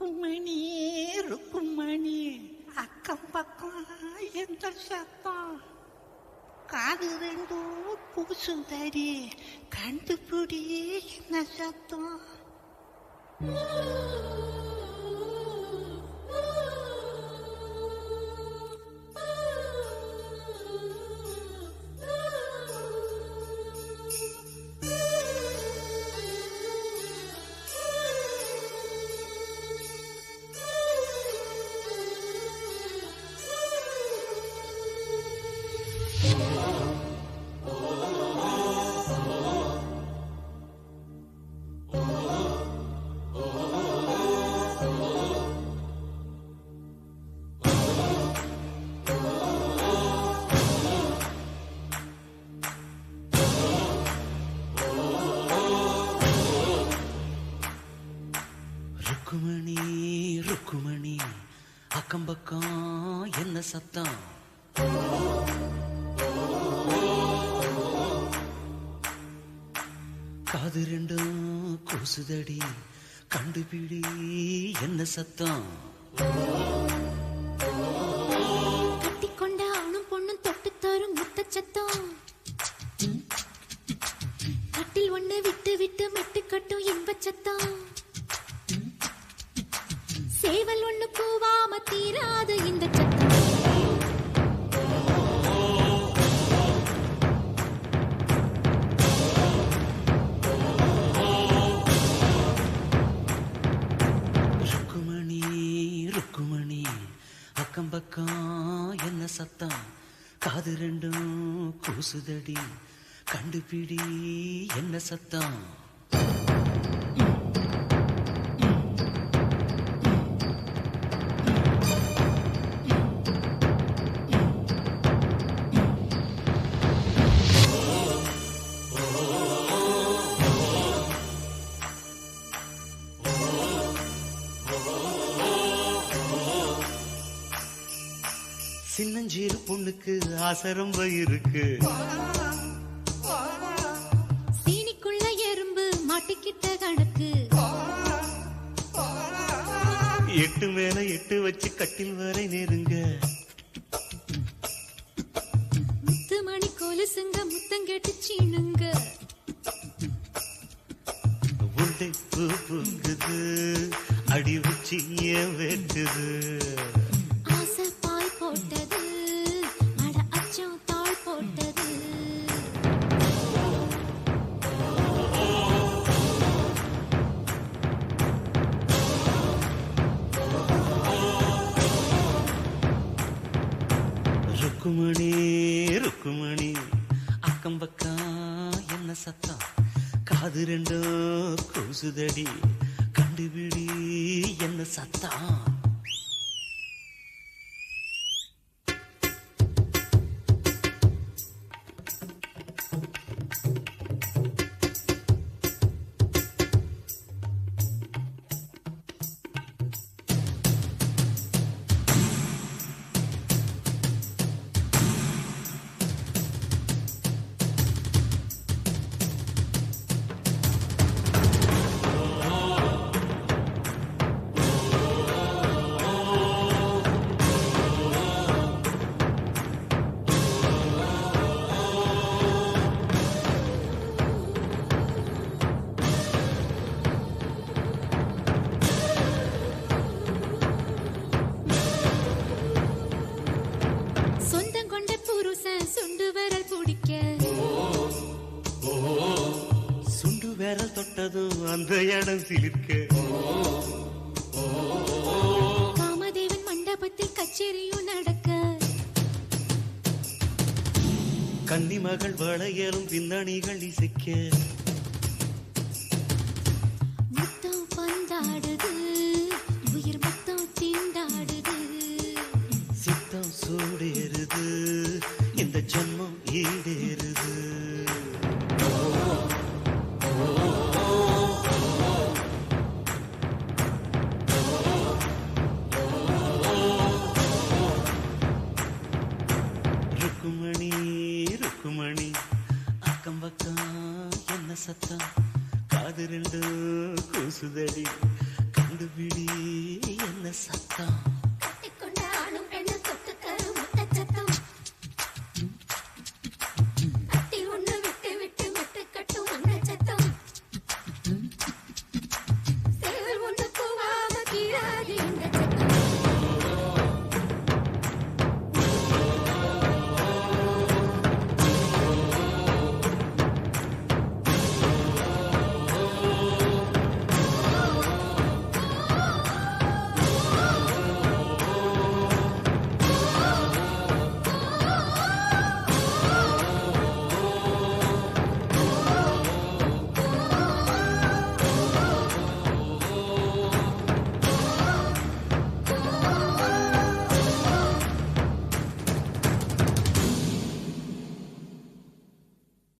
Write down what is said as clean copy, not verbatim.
ருக்குமணி ருக்குமணி அக்கம் பக்கம் எந்த சத்தம் காது ரெண்டும் கூசுந்தடி கண்டுபிடி என்ன சத்தம் ருக்குமணி ருக்குமணி அக்கம் பக்கம் என்ன சத்தம் காது ரெண்டும் கூசுதடி கண்டுபிடி என்ன சத்தம் கட்டிக்கொண்ட ஆணும் பொண்ணும் தொட்டு தரும் முத்த சத்தம் கட்டில் ஒண்ணு விட்டு விட்டு மெட்டு கட்டும் இன்ப சத்தம் சேவல் ஒண்ணு கூவாம தீராது இந்த சத்தம் ருக்குமணி ருக்குமணி அக்கம் பக்கம் என்ன சத்தம் காது ரெண்டும் கூசுதடி கண்டுபிடி என்ன சத்தம் சின்னஞ்சீரு பொண்ணுக்கு ஆசை ரொம்ப இருக்கு சீனிக்குள்ள எறும்பு மாட்டிக்கிட்ட கணக்கு எட்டு மேல எட்டு வச்சு கட்டில் வரை நெருங்க முத்து மணி கொலுசுங்க முத்தம் கேட்டு சீனுங்க உண்டை பூ பூங்குது அடி வச்சு ஏன் வெட்டுது ஆசை பால் போட்டது அட அச்சம் தாழ் போட்டது ருக்குமணி ருக்குமணி அக்கம் பக்கம் என்ன சத்தம் காது ரெண்டும் கூசுதடி கண்டுபிடி என்ன சத்தம் சொந்தம் கொண்ட புருஷன் சுண்டு விரல் பிடிக்க சுண்டு விரல் தொட்டதும் அந்த இடம் சிலிர்க்க காமதேவன் மண்டபத்தில் கச்சேரியும் நடக்க கன்னி மகள் வளையலும் பின்னணிகள் இசைக்க முத்தம் பந்தாடுது உயிர் முத்தம் திண்டாடுது சித்தம் சூடேறுது இந்த ஜன்மம் ஈடேறுது ருக்குமணி ருக்குமணி அக்கம் பக்கம் என்ன சத்தம் காது ரெண்டு கூசுதடி கண்டுபிடி என்ன சத்தம்